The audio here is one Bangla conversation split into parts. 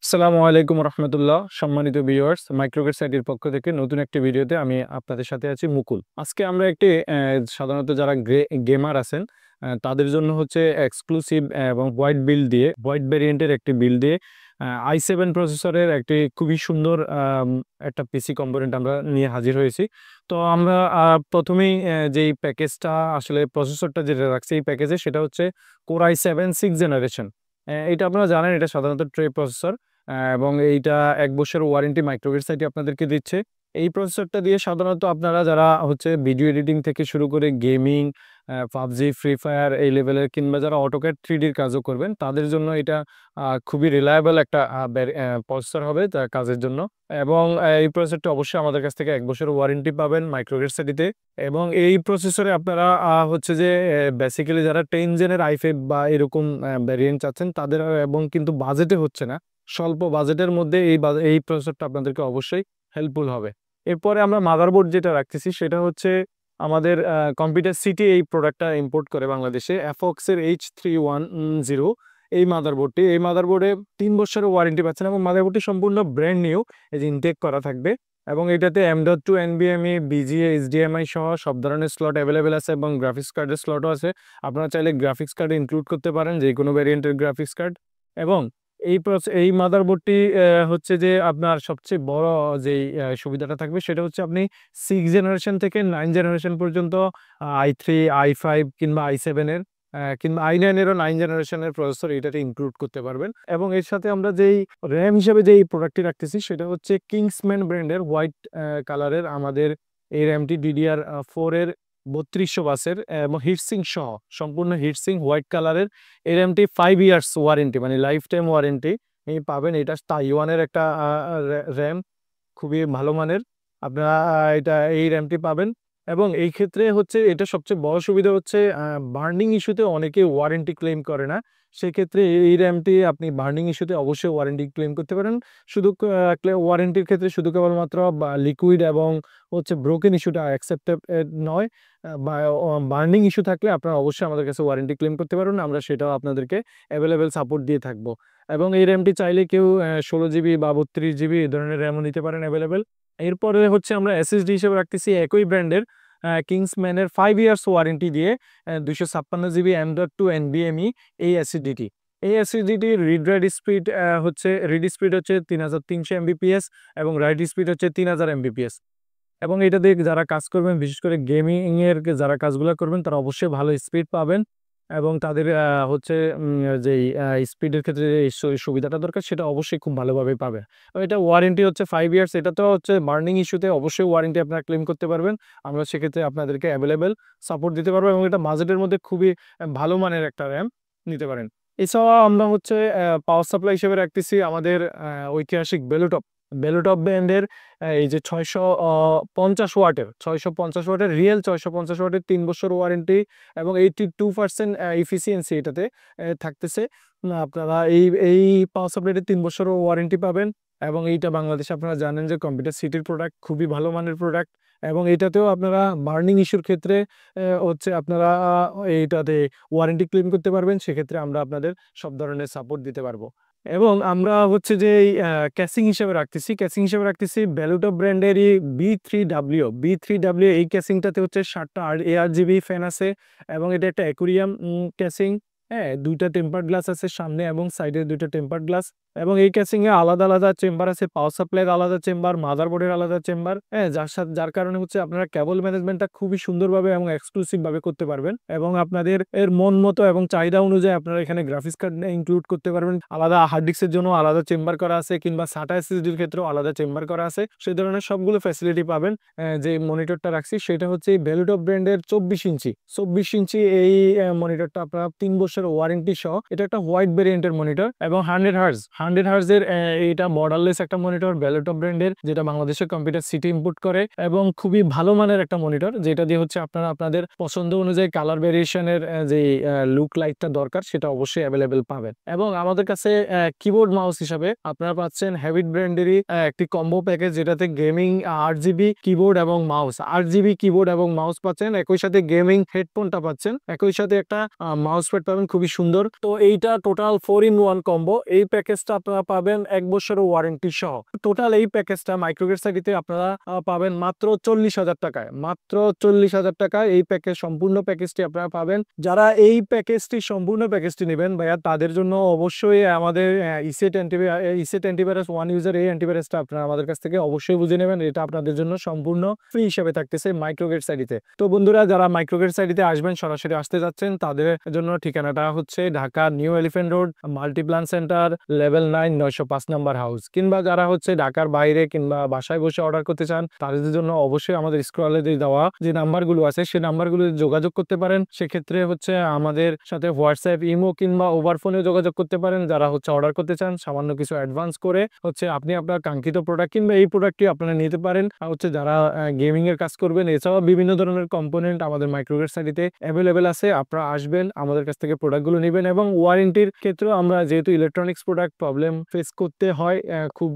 আসসালামু আলাইকুম রহমতুল্লাহ। সম্মানিত ভিউয়ার্স, মাইক্রোগেট সাইটের পক্ষ থেকে নতুন একটি ভিডিওতে আমি আপনাদের সাথে আছি মুকুল। আজকে আমরা একটি সাধারণত যারা গেমার আছেন তাদের জন্য হচ্ছে এক্সক্লুসিভ এবং হোয়াইট ভেরিয়েন্টের একটি বিল্ড দিয়ে i7 প্রসেসরের একটি খুবই সুন্দর একটা পিসি কম্পোনেন্ট আমরা নিয়ে হাজির হয়েছি। তো আমরা প্রথমেই যেই প্যাকেজটা আসলে প্রসেসরটা যেটা রাখছি এই প্যাকেজে, সেটা হচ্ছে কোর i7 6th জেনারেশন। এটা আপনারা জানেন, এটা সাধারণত ট্রে প্রসেসর এবং এইটা 1 বছর ওয়ারেন্টি মাইক্রোগেট সাইটে আপনাদেরকে দিচ্ছে। এই প্রসেসরটা দিয়ে সাধারণত আপনারা যারা হচ্ছে ভিডিও এডিটিং থেকে শুরু করে গেমিং, পাবজি, ফ্রি ফায়ার এই লেভেলের, কিংবা যারা অটোক্যাড 3Dর কাজও করবেন, তাদের জন্য এটা খুবই রিলায়েবল একটা প্রসেসর হবে তার কাজের জন্য। এবং এই প্রসেসরটা অবশ্যই আমাদের কাছ থেকে 1 বছর ওয়ারেন্টি পাবেন মাইক্রোগেট সাইটে। এবং এই প্রসেসরে আপনারা হচ্ছে যে বেসিক্যালি যারা 10 জেনের i5 বা এরকম ভ্যারিয়েন্ট চাচ্ছেন তাদের, এবং কিন্তু বাজেটে হচ্ছে না, স্বল্প বাজেটের মধ্যে এই প্রসেসরটা আপনাদেরকে অবশ্যই হেল্পফুল হবে। এরপরে আমরা মাদারবোর্ড যেটা রাখতেছি সেটা হচ্ছে আমাদের কম্পিউটার সিটি এই প্রোডাক্টটা ইম্পোর্ট করে বাংলাদেশে, অ্যাফক্সের H310। এই মাদারবোর্ডে 3 বছরের ওয়ারেন্টি পাচ্ছেন এবং মাদারবোর্ডটি সম্পূর্ণ ব্র্যান্ড নিউ, এই যে ইনটেক করা থাকবে। এবং এটাতে M.2 NVMe BGA HDMI সহ সব ধরনের স্লট অ্যাভেলেবেল আছে এবং গ্রাফিক্স কার্ডের স্লটও আছে। আপনারা চাইলে গ্রাফিক্স কার্ড ইনক্লুড করতে পারেন, যে কোনো ভ্যারিয়েন্টের গ্রাফিক্স কার্ড। এবং এই মাদারবোর্ডটি হচ্ছে যে আপনার সবচেয়ে বড় যেই সুবিধাটা থাকবে সেটা হচ্ছে আপনি 6th জেনারেশন থেকে 9th জেনারেশন পর্যন্ত i3, i5 কিংবা i7 এর কিংবা i9 এরও 9th জেনারেশনের প্রসেসর এটাতে ইনক্লুড করতে পারবেন। এবং এর সাথে আমরা যেই র্যাম হিসেবে যেই প্রোডাক্টটি রাখতেছি সেটা হচ্ছে কিংসম্যান ব্র্যান্ডের হোয়াইট কালারের আমাদের এই র্যামটি DDR4 এর 3200 বাসের এবং হিটসিং সহ সম্পূর্ণ হিটসিং হোয়াইট কালারের। এই র্যামটি 5 ইয়ার্স ওয়ারেন্টি, মানে লাইফ টাইম ওয়ারেন্টি পাবেন। এটা তাইওয়ানের একটা র্যাম, খুবই ভালো মানের। আপনারা এই র্যামটি পাবেন। এবং এই ক্ষেত্রে হচ্ছে এটা সবচেয়ে বড় সুবিধা হচ্ছে বার্নিং ইস্যুতে অনেকে ওয়ারেন্টি ক্লেম করে না। সেক্ষেত্রে এই র্যামটি আপনি বার্নিং ইস্যুতে অবশ্যই ওয়ারেন্টি ক্লেম করতে পারেন। শুধু ওয়ারেন্টির ক্ষেত্রে শুধু কেবলমাত্র লিকুইড এবং হচ্ছে ব্রোকেন ইস্যুটা অ্যাকসেপ্টেড নয়। বার্নিং ইস্যু থাকলে আপনারা অবশ্যই আমাদের কাছে ওয়ারেন্টি ক্লেম করতে পারবেন, আমরা সেটাও আপনাদেরকে অ্যাভেলেবেল সাপোর্ট দিয়ে থাকবো। এবং এই র্যামটি চাইলে কেউ 16 GB বা 32 GB এই ধরনের র্যামও নিতে পারেন অ্যাভেলেবেল। এরপরে হচ্ছে আমরা এসএসডি হিসেবে রাখতেছি একই ব্র্যান্ডের কিংসম্যানের 5 ইয়ার্স ওয়ারেন্টি দিয়ে 256 GB M.2 NVMe এই এসএসডিটি। এই এসএসডিটির রিড স্পিড হচ্ছে 3300 Mbps এবং রাইট স্পিড হচ্ছে 3000 Mbps। এবং এটা দিয়ে যারা কাজ করবেন, বিশেষ করে গেমিং এর যারা কাজগুলো করবেন, তারা অবশ্যই ভালো স্পিড পাবেন। এবং তাদের হচ্ছে যেই স্পিডের ক্ষেত্রে যে সুবিধাটা দরকার সেটা অবশ্যই খুব ভালোভাবে পাবে। এটা ওয়ারেন্টি হচ্ছে 5 ইয়ার্স। এটা তো হচ্ছে বার্নিং ইস্যুতে অবশ্যই ওয়ারেন্টি আপনারা ক্লেম করতে পারবেন। আমরা সেক্ষেত্রে আপনাদেরকে অ্যাভেলেবেল সাপোর্ট দিতে পারবো এবং এটা বাজেটের মধ্যে খুবই ভালো মানের একটা র্যাম নিতে পারেন। এছাড়াও আমরা হচ্ছে পাওয়ার সাপ্লাই হিসেবে রাখতেছি আমাদের ঐতিহাসিক বেলুটপ ব্র্যান্ডের এই যে 650 ওয়াটের রিয়েল 650 ওয়াটের 3 বছর ওয়ারেন্টি এবং 82% ইফিসিয়েন্সি এটাতে থাকতেছে। আপনারা এই পাওয়ার সাপ্লাইতে 3 বছর ওয়ারেন্টি পাবেন। এবং এইটা বাংলাদেশে আপনারা জানেন যে কম্পিউটার সিটির প্রোডাক্ট, খুবই ভালো মানের প্রোডাক্ট। এবং এইটাতেও আপনারা বার্নিং ইস্যুর ক্ষেত্রে হচ্ছে আপনারা এইটাতে ওয়ারেন্টি ক্লেম করতে পারবেন। সেক্ষেত্রে আমরা আপনাদের সব ধরনের সাপোর্ট দিতে পারবো। এবং আমরা হচ্ছে যে ক্যাসিং হিসেবে রাখতেছি বেলুটপ ব্র্যান্ডেরই B3W এই ক্যাসিংটাতে হচ্ছে 7টা ARGB ফ্যান আছে এবং এটা একটা অ্যাকুরিয়াম ক্যাসিং। হ্যাঁ, 2টা টেম্পার্ড গ্লাস আছে সামনে এবং সাইডে 2টা টেম্পার্ড গ্লাস। এবং এই ক্যাসিং এ আলাদা আলাদা চেম্বার আছে, পাওয়ার সাপ্লাইয়ের আলাদা চেম্বার, মাদারবোর্ডের আলাদা চেম্বার। হ্যাঁ, যার কারণে হচ্ছে আপনারা কেবল ম্যানেজমেন্টটা খুবই সুন্দরভাবে এবং এক্সক্লুসিভ ভাবে করতে পারবেন। এবং আপনাদের মন মতো এবং চাহিদা অনুযায়ী আপনারা এখানে গ্রাফিক্স কার্ড ইনক্লুড করতে পারবেন। আলাদা হার্ড ডিস্কের জন্য আলাদা চেম্বার করা আছে, কিংবা SATA SSDর ক্ষেত্রেও আলাদা চেম্বার করা আছে। সেই ধরনের সবগুলো ফ্যাসিলিটি পাবেন। যে মনিটরটা রাখছি সেটা হচ্ছে বেলুটপ ব্র্যান্ডের 24 ইঞ্চি এই মনিটরটা আপনারা 3 বছর ওয়ারেন্টি সহ। এটা একটা হোয়াইট ভেরিয়েন্টের মনিটর এবং 100 হার্জ এর এটা বর্ডারলেস একটা মনিটর বেলুটপ ব্র্যান্ডের, যেটা বাংলাদেশের কম্পিউটার সিটি ইম্পোর্ট করে। এবং খুবই ভালো মানের একটা মনিটর, যেটা দিয়ে হচ্ছে আপনারা আপনাদের পছন্দ অনুযায়ী কালার ভেরিয়েশনের যে লুক লাইটটা দরকার সেটা অবশ্যই অ্যাভেলেবেল পাবেন। এবং আমাদের কাছে কিবোর্ড মাউস হিসাবে আপনারা পাচ্ছেন হ্যাবিট ব্র্যান্ডেরই একটি কম্বো প্যাকেজ, যেটাতে গেমিং 8GB কিবোর্ড এবং মাউস পাচ্ছেন। একই সাথে গেমিং হেডফোনটা পাচ্ছেন, একই সাথে একটা মাউস প্যাড পাবেন খুবই সুন্দর। তো এইটা টোটাল 4-in-1 কম্বো। এই প্যাকেজটা আপনারা পাবেন 1 বছরের ওয়ারেন্টি সহ। টোটাল এই প্যাকেজটা মাইক্রোগেট সাইটিতে আপনারা পাবেন মাত্র 40,000 টাকায়। মাত্র 40,000 টাকায় এই প্যাকেজ, সম্পূর্ণ প্যাকেজটি আপনারা পাবেন। যারা এই প্যাকেজটি, সম্পূর্ণ প্যাকেজটি নেবেন ভাইয়া, তাদের জন্য অবশ্যই আমাদের ইসেট অ্যান্টিভাইরাস 1 ইউজার, এই অ্যান্টিভাইরাসটা আপনারা আমাদের কাছ থেকে অবশ্যই বুঝে নেবেন। এটা আপনাদের জন্য সম্পূর্ণ ফ্রি হিসেবে থাকতেছে মাইক্রোগেট সাইটিতে। তো বন্ধুরা, যারা মাইক্রোগেট সাইটিতে আসবেন, সরাসরি আসতে যাচ্ছেন, তাদের জন্য ঠিকানাটা হচ্ছে Dhaka new elephant road, Multiplan centre, level 9, 905 number house. কিংবা যারা হচ্ছে ঢাকার বাইরে কিংবা বাসায় বসে অর্ডার করতে চান, তাদের জন্য অবশ্যই আমাদের স্ক্রলে দেওয়া যে নাম্বারগুলো আছে, সেই নাম্বারগুলো যোগাযোগ করতে পারেন। সেক্ষেত্রে হচ্ছে আমাদের সাথে হোয়াটসঅ্যাপ, ইমো কিংবা ওভার ফোনে যোগাযোগ করতে পারেন। যারা হচ্ছে অর্ডার করতে চান, সামান্য কিছু অ্যাডভান্স করে হচ্ছে আপনি আপনার কাঙ্ক্ষিত প্রোডাক্ট কিংবা এই প্রোডাক্টটি আপনারা নিতে পারেন। আর হচ্ছে যারা গেমিং এর কাজ করবেন, এছাড়াও বিভিন্ন ধরনের কম্পোনেন্ট আমাদের মাইক্রোগেট সাইটিতে অ্যাভেলেবেল আছে। আপনারা আসবেন, আমাদের কাছ থেকে প্রোডাক্টগুলো নেবেন। এবং ওয়ারেন্টির ক্ষেত্রেও আমরা, যেহেতু ইলেকট্রনিক্স প্রোডাক্ট, প্রবলেম ফেস করতে হয় খুব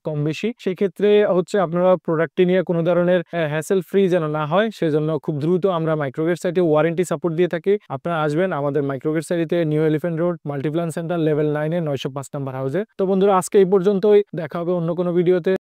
কম বেশি, সেই ক্ষেত্রে হচ্ছে আপনারা প্রোডাক্টটি নিয়ে কোনো ধরনের হ্যাসেল ফ্রি যেন না হয়, সেজন্য খুব দ্রুত আমরা মাইক্রোগেট সাইটে ওয়ারেন্টি সাপোর্ট দিয়ে থাকি। আপনারা আসবেন আমাদের মাইক্রোগেট সাইটে, new elephant road, Multiplan centre, level 9 এ 905 নাম্বার হাউসে। তো বন্ধুরা, আজকে এই পর্যন্তই। দেখা হবে অন্য কোনো ভিডিওতে।